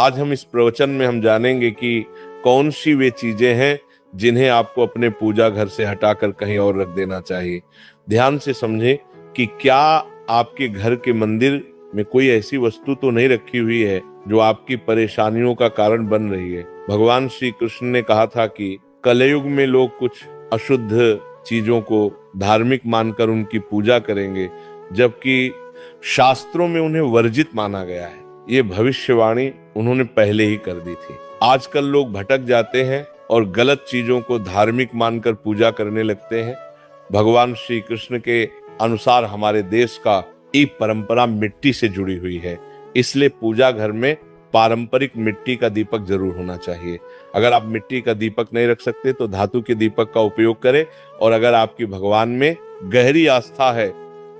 आज हम इस प्रवचन में हम जानेंगे कि कौन सी वे चीजें हैं जिन्हें आपको अपने पूजा घर से हटाकर कहीं और रख देना चाहिए। ध्यान से समझें कि क्या आपके घर के मंदिर में कोई ऐसी वस्तु तो नहीं रखी हुई है जो आपकी परेशानियों का कारण बन रही है। भगवान श्री कृष्ण ने कहा था कि कलयुग में लोग कुछ अशुद्ध चीजों को धार्मिक मानकर उनकी पूजा करेंगे, जबकि शास्त्रों में उन्हें वर्जित माना गया है। ये भविष्यवाणी उन्होंने पहले ही कर दी थी। आजकल लोग भटक जाते हैं और गलत चीजों को धार्मिक मानकर पूजा करने लगते हैं। भगवान श्री कृष्ण के अनुसार हमारे देश का एक परंपरा मिट्टी से जुड़ी हुई है, इसलिए पूजा घर में पारंपरिक मिट्टी का दीपक जरूर होना चाहिए। अगर आप मिट्टी का दीपक नहीं रख सकते तो धातु के दीपक का उपयोग करें, और अगर आपकी भगवान में गहरी आस्था है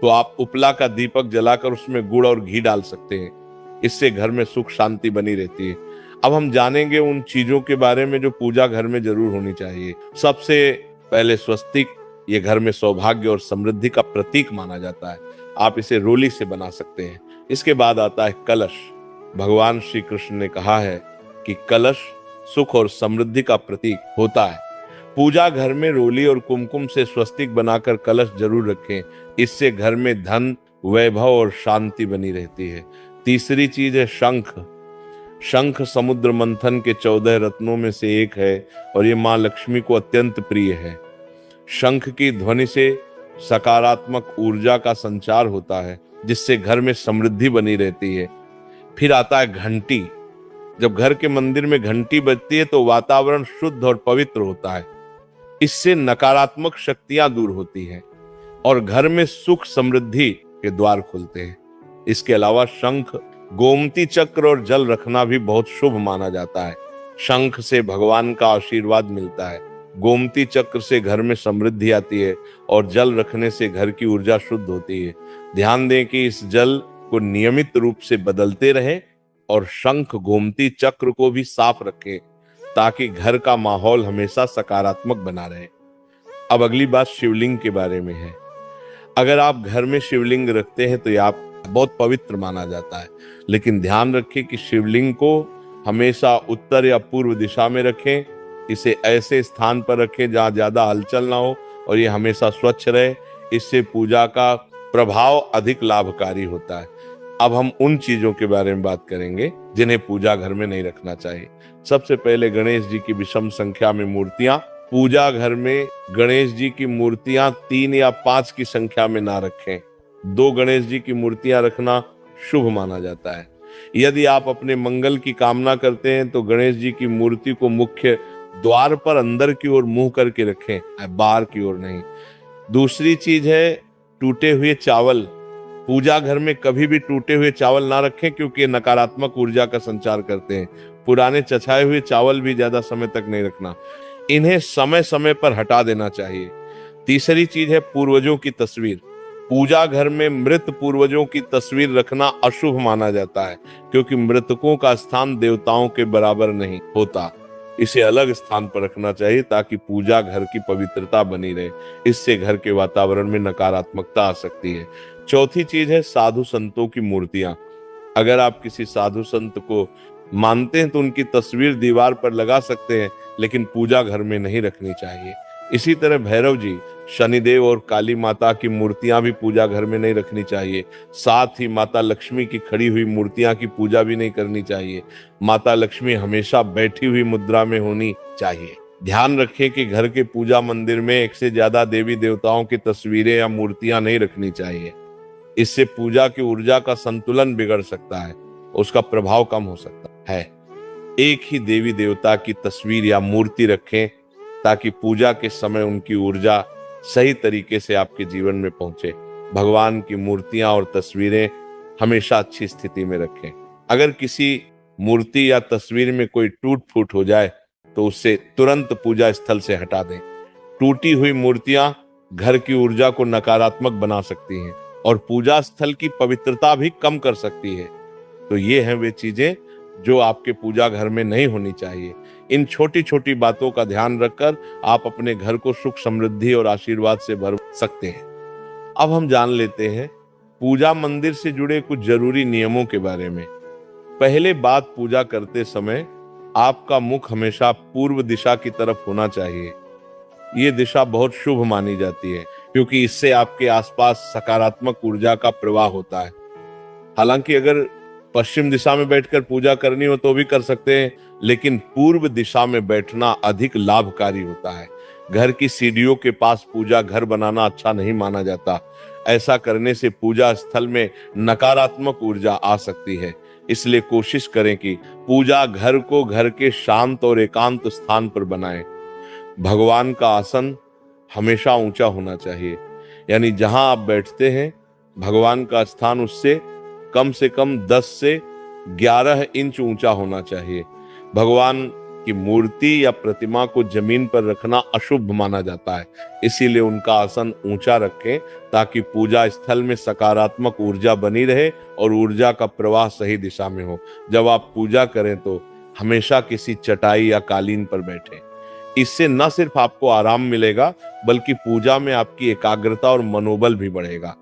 तो आप उपला का दीपक जलाकर उसमें गुड़ और घी डाल सकते हैं। इससे घर में सुख शांति बनी रहती है। अब हम जानेंगे उन चीजों के बारे में जो पूजा घर में जरूर होनी चाहिए। सबसे पहले स्वस्तिक, ये घर में सौभाग्य और समृद्धि का प्रतीक माना जाता है। आप इसे रोली से बना सकते हैं। इसके बाद आता है कलश। भगवान श्री कृष्ण ने कहा है कि कलश सुख और समृद्धि का प्रतीक होता है। पूजा घर में रोली और कुमकुम से स्वस्तिक बनाकर कलश जरूर रखें। इससे घर में धन, वैभव और शांति बनी रहती है। तीसरी चीज है शंख। शंख समुद्र मंथन के 14 रत्नों में से एक है और ये मां लक्ष्मी को अत्यंत प्रिय है। शंख की ध्वनि से सकारात्मक ऊर्जा का संचार होता है, जिससे घर में समृद्धि बनी रहती है। फिर आता है घंटी। जब घर के मंदिर में घंटी बजती है तो वातावरण शुद्ध और पवित्र होता है। इससे नकारात्मक शक्तियां दूर होती हैं और घर में सुख समृद्धि के द्वार खुलते हैं। इसके अलावा शंख, गोमती चक्र और जल रखना भी बहुत शुभ माना जाता है। शंख से भगवान का आशीर्वाद मिलता है। गोमती चक्र से घर में समृद्धि आती है और जल रखने से घर की ऊर्जा शुद्ध होती है। ध्यान दें कि इस जल को नियमित रूप से बदलते रहें और शंख गोमती चक्र को भी साफ रखें, ताकि घर का माहौल हमेशा सकारात्मक बना रहे। अब अगली बात शिवलिंग के बारे में है। अगर आप घर में शिवलिंग रखते हैं तो यह आप बहुत पवित्र माना जाता है, लेकिन ध्यान रखें कि शिवलिंग को हमेशा उत्तर या पूर्व दिशा में रखें। इसे ऐसे स्थान पर रखें जहां ज्यादा हलचल ना हो और ये हमेशा स्वच्छ रहे। इससे पूजा का प्रभाव अधिक लाभकारी होता है। अब हम उन चीजों के बारे में बात करेंगे जिन्हें पूजा घर में नहीं रखना चाहिए। सबसे पहले गणेश जी की विषम संख्या में मूर्तियां। पूजा घर में गणेश जी की मूर्तियां 3 या 5 की संख्या में ना रखें। 2 गणेश जी की मूर्तियां रखना शुभ माना जाता है। यदि आप अपने मंगल की कामना करते हैं तो गणेश जी की मूर्ति को मुख्य द्वार पर अंदर की ओर मुंह करके रखें, बाहर की ओर नहीं। दूसरी चीज है टूटे हुए चावल। पूजा घर में कभी भी टूटे हुए चावल ना रखें, क्योंकि ये नकारात्मक ऊर्जा का संचार करते हैं। पुराने चचाए हुए चावल भी ज्यादा समय तक नहीं रखना। इन्हें समय समय पर हटा देना चाहिए। तीसरी चीज है पूर्वजों की तस्वीर। पूजा घर में मृत पूर्वजों की तस्वीर रखना अशुभ माना जाता है, क्योंकि मृतकों का स्थान देवताओं के बराबर नहीं होता। इसे अलग स्थान पर रखना चाहिए ताकि पूजा घर की पवित्रता बनी रहे। इससे घर के वातावरण में नकारात्मकता आ सकती है। चौथी चीज है साधु संतों की मूर्तियां। अगर आप किसी साधु संत को मानते हैं तो उनकी तस्वीर दीवार पर लगा सकते हैं, लेकिन पूजा घर में नहीं रखनी चाहिए। इसी तरह भैरव जी, शनिदेव और काली माता की मूर्तियां भी पूजा घर में नहीं रखनी चाहिए। साथ ही माता लक्ष्मी की खड़ी हुई मूर्तियां की पूजा भी नहीं करनी चाहिए। माता लक्ष्मी हमेशा बैठी हुई मुद्रा में होनी चाहिए। ध्यान रखें कि घर के पूजा मंदिर में एक से ज्यादा देवी देवताओं की तस्वीरें या मूर्तियां नहीं रखनी चाहिए। इससे पूजा की ऊर्जा का संतुलन बिगड़ सकता है, उसका प्रभाव कम हो सकता है। एक ही देवी देवता की तस्वीर या मूर्ति रखें ताकि पूजा के समय उनकी ऊर्जा सही तरीके से आपके जीवन में पहुंचे। भगवान की मूर्तियां और तस्वीरें हमेशा अच्छी स्थिति में रखें। अगर किसी मूर्ति या तस्वीर में कोई टूट फूट हो जाए तो उसे तुरंत पूजा स्थल से हटा दें। टूटी हुई मूर्तियां घर की ऊर्जा को नकारात्मक बना सकती हैं और पूजा स्थल की पवित्रता भी कम कर सकती है। तो ये हैं वे चीजें जो आपके पूजा घर में नहीं होनी चाहिए। इन छोटी छोटी बातों का ध्यान रखकर आप अपने घर को सुख समृद्धि और आशीर्वाद से भर सकते हैं। अब हम जान लेते हैं पूजा मंदिर से जुड़े कुछ जरूरी नियमों के बारे में। पहले बात पूजा करते समय आपका मुख हमेशा पूर्व दिशा की तरफ होना चाहिए। ये दिशा बहुत शुभ मानी जाती है क्योंकि इससे आपके आसपास सकारात्मक ऊर्जा का प्रवाह होता है। हालांकि अगर पश्चिम दिशा में बैठकर पूजा करनी हो तो भी कर सकते हैं, लेकिन पूर्व दिशा में बैठना अधिक लाभकारी होता है। घर की सीढ़ियों के पास पूजा घर बनाना अच्छा नहीं माना जाता। ऐसा करने से पूजा स्थल में नकारात्मक ऊर्जा आ सकती है। इसलिए कोशिश करें कि पूजा घर को घर के शांत और एकांत स्थान पर बनाएं। भगवान का आसन हमेशा ऊंचा होना चाहिए, यानी जहां आप बैठते हैं भगवान का स्थान उससे कम 10 से 11 इंच ऊंचा होना चाहिए। भगवान की मूर्ति या प्रतिमा को जमीन पर रखना अशुभ माना जाता है, इसीलिए उनका आसन ऊंचा रखें ताकि पूजा स्थल में सकारात्मक ऊर्जा बनी रहे और ऊर्जा का प्रवाह सही दिशा में हो। जब आप पूजा करें तो हमेशा किसी चटाई या कालीन पर बैठें। इससे न सिर्फ आपको आराम मिलेगा बल्कि पूजा में आपकी एकाग्रता और मनोबल भी बढ़ेगा।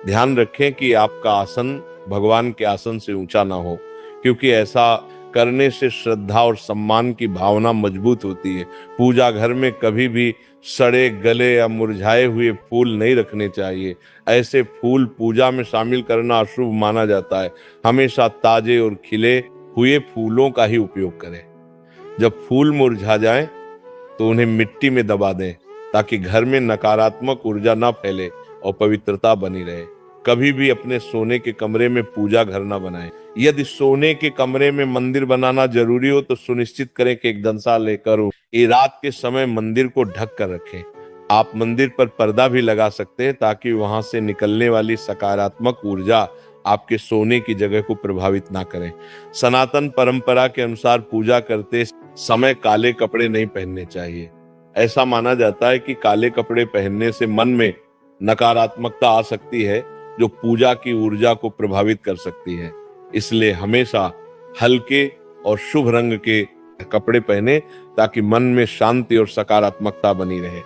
ध्यान रखें कि आपका आसन भगवान के आसन से ऊंचा ना हो, क्योंकि ऐसा करने से श्रद्धा और सम्मान की भावना मजबूत होती है। पूजा घर में कभी भी सड़े गले या मुरझाए हुए फूल नहीं रखने चाहिए। ऐसे फूल पूजा में शामिल करना अशुभ माना जाता है। हमेशा ताजे और खिले हुए फूलों का ही उपयोग करें। जब फूल मुरझा जाएं तो उन्हें मिट्टी में दबा दें ताकि घर में नकारात्मक ऊर्जा ना फैले और पवित्रता बनी रहे। कभी भी अपने सोने के कमरे में पूजा घर ना बनाएं। यदि सोने के कमरे में मंदिर बनाना जरूरी हो तो सुनिश्चित करें कि एक दंसा लेकर ये रात के समय मंदिर को ढक कर रखें। आप मंदिर पर पर्दा भी लगा सकते हैं ताकि वहां से निकलने वाली सकारात्मक ऊर्जा आपके सोने की जगह को प्रभावित ना करें। सनातन परंपरा के अनुसार पूजा करते समय काले कपड़े नहीं पहनने चाहिए। ऐसा माना जाता है कि काले कपड़े पहनने से मन में नकारात्मकता आ सकती है जो पूजा की ऊर्जा को प्रभावित कर सकती है। इसलिए हमेशा हल्के और शुभ रंग के कपड़े पहने ताकि मन में शांति और सकारात्मकता बनी रहे।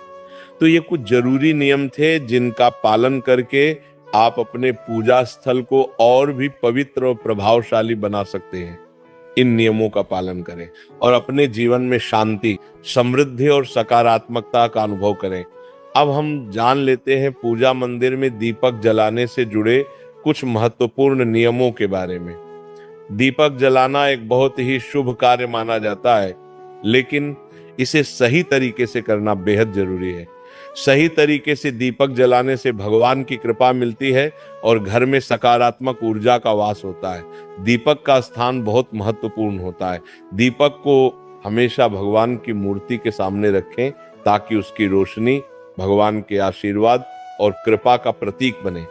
तो ये कुछ जरूरी नियम थे जिनका पालन करके आप अपने पूजा स्थल को और भी पवित्र और प्रभावशाली बना सकते हैं। इन नियमों का पालन करें और अपने जीवन में शांति, समृद्धि और सकारात्मकता का अनुभव करें। अब हम जान लेते हैं पूजा मंदिर में दीपक जलाने से जुड़े कुछ महत्वपूर्ण नियमों के बारे में। दीपक जलाना एक बहुत ही शुभ कार्य माना जाता है, लेकिन इसे सही तरीके से करना बेहद जरूरी है। सही तरीके से दीपक जलाने से भगवान की कृपा मिलती है और घर में सकारात्मक ऊर्जा का वास होता है। दीपक का स्थान बहुत महत्वपूर्ण होता है। दीपक को हमेशा भगवान की मूर्ति के सामने रखें ताकि उसकी रोशनी भगवान के आशीर्वाद और कृपा का प्रतीक बने।